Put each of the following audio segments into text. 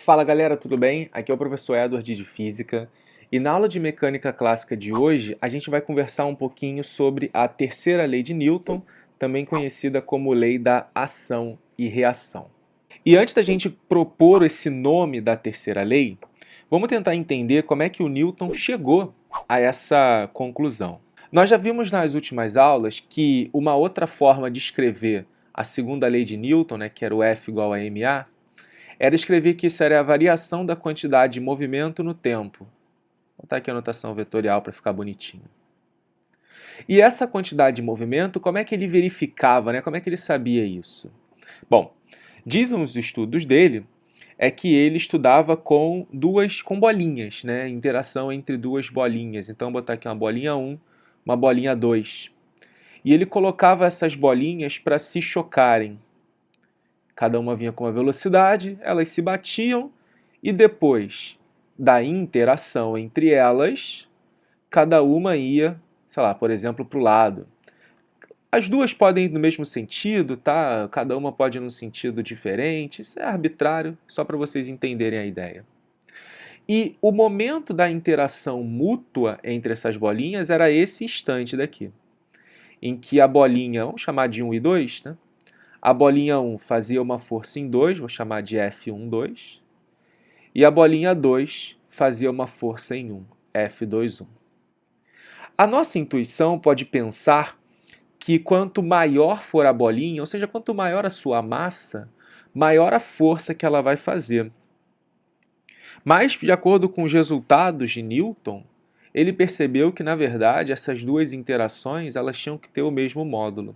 Fala galera, tudo bem? Aqui é o professor Edward de Física e na aula de Mecânica Clássica de hoje a gente vai conversar um pouquinho sobre a terceira lei de Newton, também conhecida como lei da ação e reação. E antes da gente propor esse nome da terceira lei, vamos tentar entender como é que o Newton chegou a essa conclusão. Nós já vimos nas últimas aulas que uma outra forma de escrever a segunda lei de Newton, que era o F igual a ma, era escrever que isso era a variação da quantidade de movimento no tempo. Vou botar aqui a notação vetorial para ficar bonitinho. E essa quantidade de movimento, como é que ele verificava, Como é que ele sabia isso? Bom, dizem os estudos dele que ele estudava com bolinhas, interação entre duas bolinhas. Então, vou botar aqui uma bolinha 1, uma bolinha 2. E ele colocava essas bolinhas para se chocarem. Cada uma vinha com uma velocidade, elas se batiam e depois da interação entre elas, cada uma ia, sei lá, por exemplo, para o lado. As duas podem ir no mesmo sentido, tá? Cada uma pode ir num sentido diferente. Isso é arbitrário, só para vocês entenderem a ideia. E o momento da interação mútua entre essas bolinhas era esse instante daqui, em que a bolinha, vamos chamar de 1 e 2, A bolinha 1 fazia uma força em 2, vou chamar de F12, e a bolinha 2 fazia uma força em 1, F21. A nossa intuição pode pensar que quanto maior for a bolinha, ou seja, quanto maior a sua massa, maior a força que ela vai fazer. Mas, de acordo com os resultados de Newton, ele percebeu que, na verdade, essas duas interações elas tinham que ter o mesmo módulo.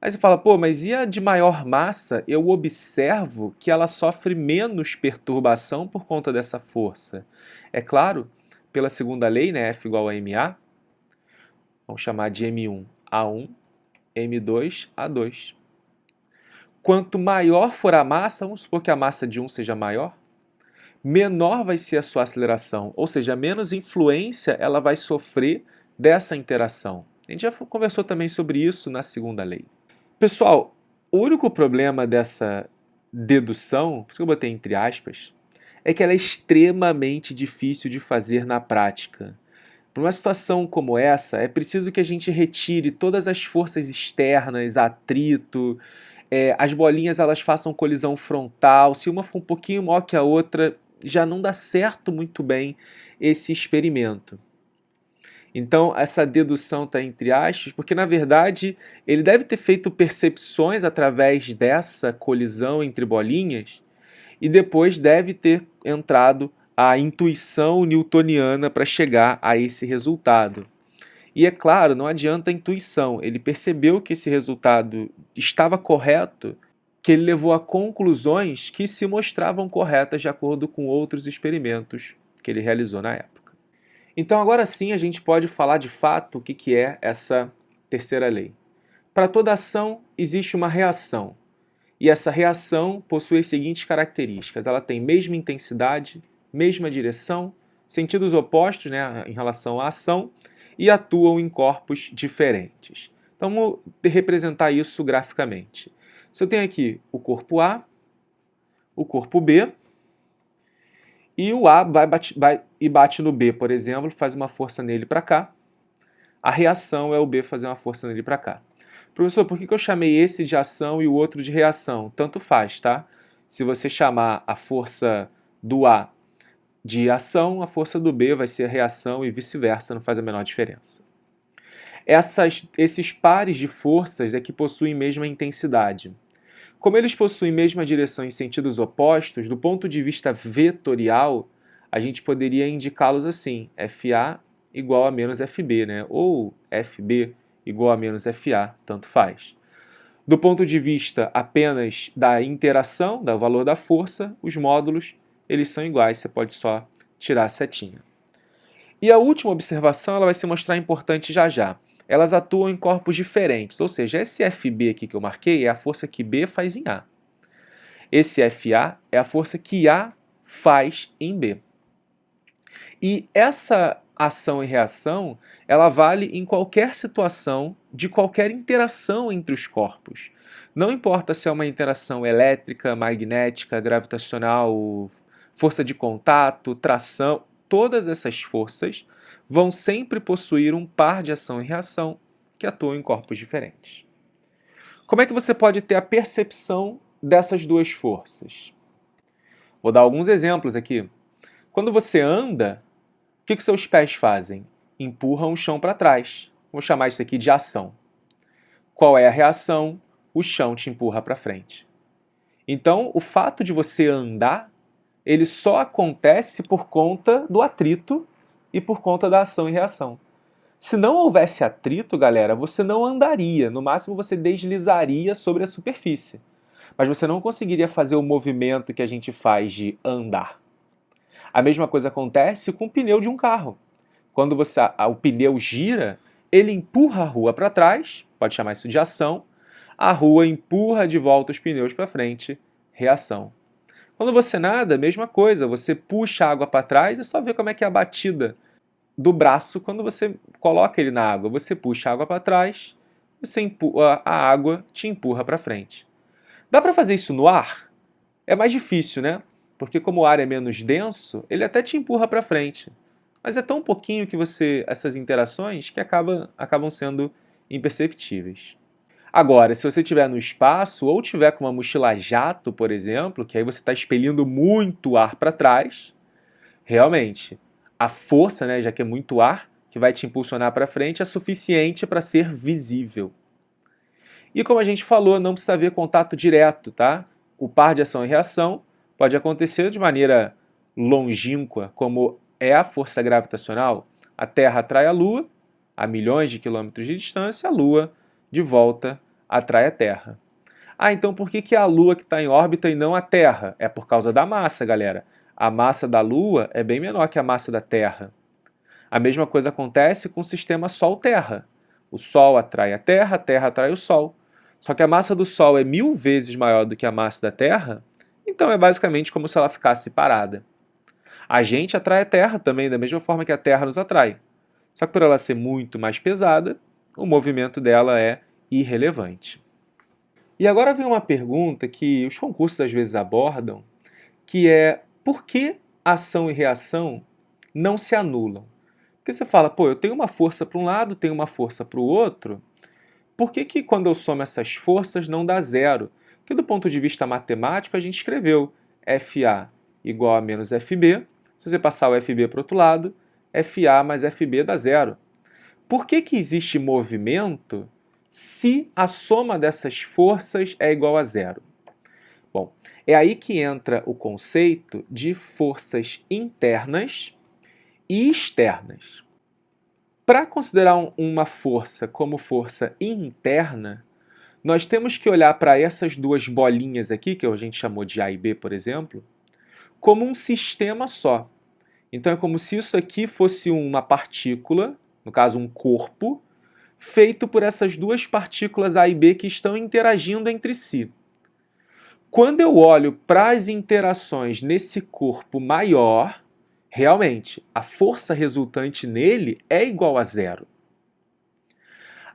Aí você fala, pô, mas e a de maior massa? Eu observo que ela sofre menos perturbação por conta dessa força. É claro, pela segunda lei, F igual a ma, vamos chamar de M1 A1, M2 A2. Quanto maior for a massa, vamos supor que a massa de 1 seja maior, menor vai ser a sua aceleração, ou seja, menos influência ela vai sofrer dessa interação. A gente já conversou também sobre isso na segunda lei. Pessoal, o único problema dessa dedução, por isso que eu botei entre aspas, é que ela é extremamente difícil de fazer na prática. Para uma situação como essa, é preciso que a gente retire todas as forças externas, atrito, as bolinhas elas façam colisão frontal, se uma for um pouquinho maior que a outra, já não dá certo muito bem esse experimento. Então, essa dedução está entre aspas, porque, na verdade, ele deve ter feito percepções através dessa colisão entre bolinhas e depois deve ter entrado a intuição newtoniana para chegar a esse resultado. E, é claro, não adianta a intuição. Ele percebeu que esse resultado estava correto, que ele levou a conclusões que se mostravam corretas de acordo com outros experimentos que ele realizou na época. Então, agora sim, a gente pode falar de fato o que é essa terceira lei. Para toda ação, existe uma reação. E essa reação possui as seguintes características. Ela tem mesma intensidade, mesma direção, sentidos opostos em relação à ação e atuam em corpos diferentes. Então, vamos representar isso graficamente. Se eu tenho aqui o corpo A, o corpo B, e o A bate no B, por exemplo, faz uma força nele para cá. A reação é o B fazer uma força nele para cá. Professor, por que eu chamei esse de ação e o outro de reação? Tanto faz, tá? Se você chamar a força do A de ação, a força do B vai ser a reação e vice-versa, não faz a menor diferença. Esses pares de forças é que possuem mesma intensidade. Como eles possuem mesma direção em sentidos opostos, do ponto de vista vetorial, a gente poderia indicá-los assim, FA igual a menos FB, ou FB igual a menos FA, tanto faz. Do ponto de vista apenas da interação, do valor da força, os módulos eles são iguais, você pode só tirar a setinha. E a última observação ela vai se mostrar importante já já. Elas atuam em corpos diferentes, ou seja, esse FB aqui que eu marquei é a força que B faz em A. Esse FA é a força que A faz em B. E essa ação e reação, ela vale em qualquer situação de qualquer interação entre os corpos. Não importa se é uma interação elétrica, magnética, gravitacional, força de contato, tração, todas essas forças vão sempre possuir um par de ação e reação que atuam em corpos diferentes. Como é que você pode ter a percepção dessas duas forças? Vou dar alguns exemplos aqui. Quando você anda, o que seus pés fazem? Empurram o chão para trás. Vou chamar isso aqui de ação. Qual é a reação? O chão te empurra para frente. Então, o fato de você andar, ele só acontece por conta do atrito e por conta da ação e reação. Se não houvesse atrito, galera, você não andaria. No máximo, você deslizaria sobre a superfície. Mas você não conseguiria fazer o movimento que a gente faz de andar. A mesma coisa acontece com o pneu de um carro. Quando o pneu gira, ele empurra a rua para trás, pode chamar isso de ação, a rua empurra de volta os pneus para frente, reação. Quando você nada, mesma coisa, você puxa a água para trás, é só ver como é que é a batida do braço quando você coloca ele na água. Você puxa a água para trás, a água te empurra para frente. Dá para fazer isso no ar? É mais difícil, né? Porque como o ar é menos denso, ele até te empurra para frente. Mas é tão pouquinho que essas interações que acabam sendo imperceptíveis. Agora, se você estiver no espaço ou tiver com uma mochila jato, por exemplo, que aí você está expelindo muito ar para trás, realmente, a força, né, já que é muito ar, que vai te impulsionar para frente, é suficiente para ser visível. E como a gente falou, não precisa haver contato direto, tá? O par de ação e reação pode acontecer de maneira longínqua, como é a força gravitacional. A Terra atrai a Lua, a milhões de quilômetros de distância, a Lua, de volta, atrai a Terra. Ah, então por que a Lua que está em órbita e não a Terra? É por causa da massa, galera. A massa da Lua é bem menor que a massa da Terra. A mesma coisa acontece com o sistema Sol-Terra. O Sol atrai a Terra atrai o Sol. Só que a massa do Sol é 1000 vezes maior do que a massa da Terra, então é basicamente como se ela ficasse parada. A gente atrai a Terra também da mesma forma que a Terra nos atrai. Só que por ela ser muito mais pesada, o movimento dela é irrelevante. E agora vem uma pergunta que os concursos às vezes abordam, que é por que ação e reação não se anulam? Porque você fala, pô, eu tenho uma força para um lado, tenho uma força para o outro, por que quando eu somo essas forças não dá zero? Porque do ponto de vista matemático a gente escreveu FA igual a menos FB, se você passar o FB para o outro lado, FA mais FB dá zero. Por que existe movimento se a soma dessas forças é igual a zero? Bom, é aí que entra o conceito de forças internas e externas. Para considerar uma força como força interna, nós temos que olhar para essas duas bolinhas aqui, que a gente chamou de A e B, por exemplo, como um sistema só. Então é como se isso aqui fosse uma partícula, no caso um corpo, feito por essas duas partículas A e B que estão interagindo entre si. Quando eu olho para as interações nesse corpo maior, realmente, a força resultante nele é igual a zero.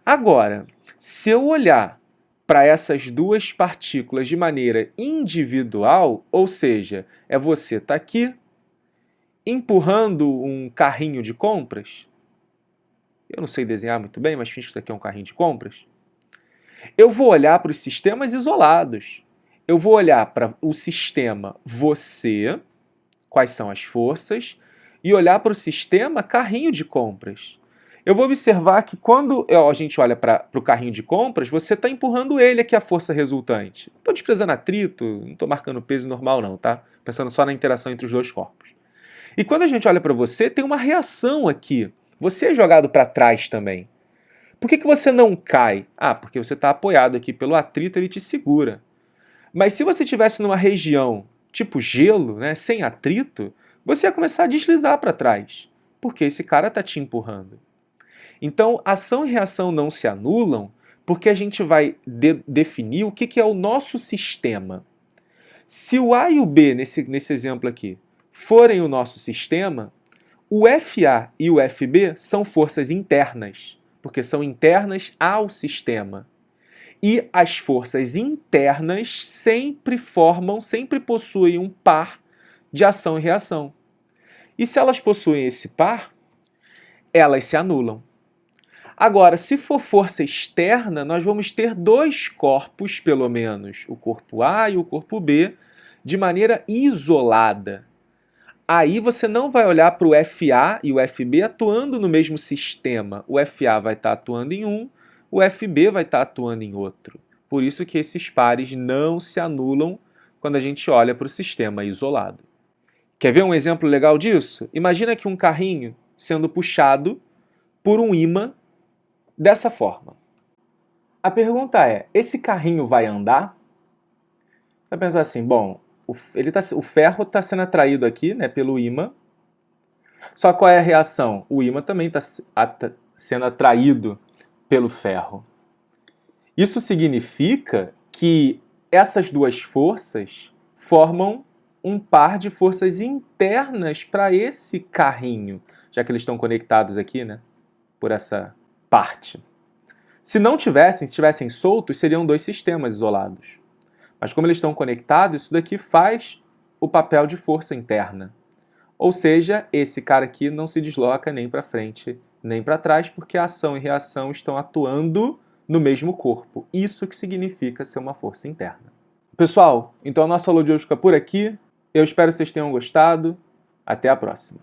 Agora, se eu olhar para essas duas partículas de maneira individual, ou seja, é você estar aqui empurrando um carrinho de compras, eu não sei desenhar muito bem, mas finge que isso aqui é um carrinho de compras, eu vou olhar para os sistemas isolados. Eu vou olhar para o sistema você, quais são as forças, e olhar para o sistema carrinho de compras. Eu vou observar que quando a gente olha para o carrinho de compras, você está empurrando ele aqui, a força resultante. Não estou desprezando atrito, não estou marcando peso normal não, tá? Pensando só na interação entre os dois corpos. E quando a gente olha para você, tem uma reação aqui. Você é jogado para trás também. Por que você não cai? Ah, porque você está apoiado aqui pelo atrito, ele te segura. Mas se você estivesse numa região tipo gelo, né, sem atrito, você ia começar a deslizar para trás, porque esse cara está te empurrando. Então, ação e reação não se anulam porque a gente vai definir o que é o nosso sistema. Se o A e o B, nesse exemplo aqui, forem o nosso sistema, o FA e o FB são forças internas, porque são internas ao sistema. E as forças internas sempre possuem um par de ação e reação. E se elas possuem esse par, elas se anulam. Agora, se for força externa, nós vamos ter dois corpos, pelo menos, o corpo A e o corpo B, de maneira isolada. Aí você não vai olhar para o FA e o FB atuando no mesmo sistema. O FA vai estar atuando em um, o FB vai estar atuando em outro. Por isso que esses pares não se anulam quando a gente olha para o sistema isolado. Quer ver um exemplo legal disso? Imagina que um carrinho sendo puxado por um ímã dessa forma. A pergunta é, esse carrinho vai andar? Vai pensar assim, bom, o ferro está sendo atraído aqui, né, pelo ímã. Só qual é a reação? O ímã também está sendo atraído pelo ferro. Isso significa que essas duas forças formam um par de forças internas para esse carrinho, já que eles estão conectados aqui, né, por essa parte. Se não tivessem, se estivessem soltos, seriam dois sistemas isolados. Mas como eles estão conectados, isso daqui faz o papel de força interna. Ou seja, esse cara aqui não se desloca nem para frente nem para trás, porque a ação e reação estão atuando no mesmo corpo. Isso que significa ser uma força interna. Pessoal, então a nossa aula de hoje fica por aqui. Eu espero que vocês tenham gostado. Até a próxima.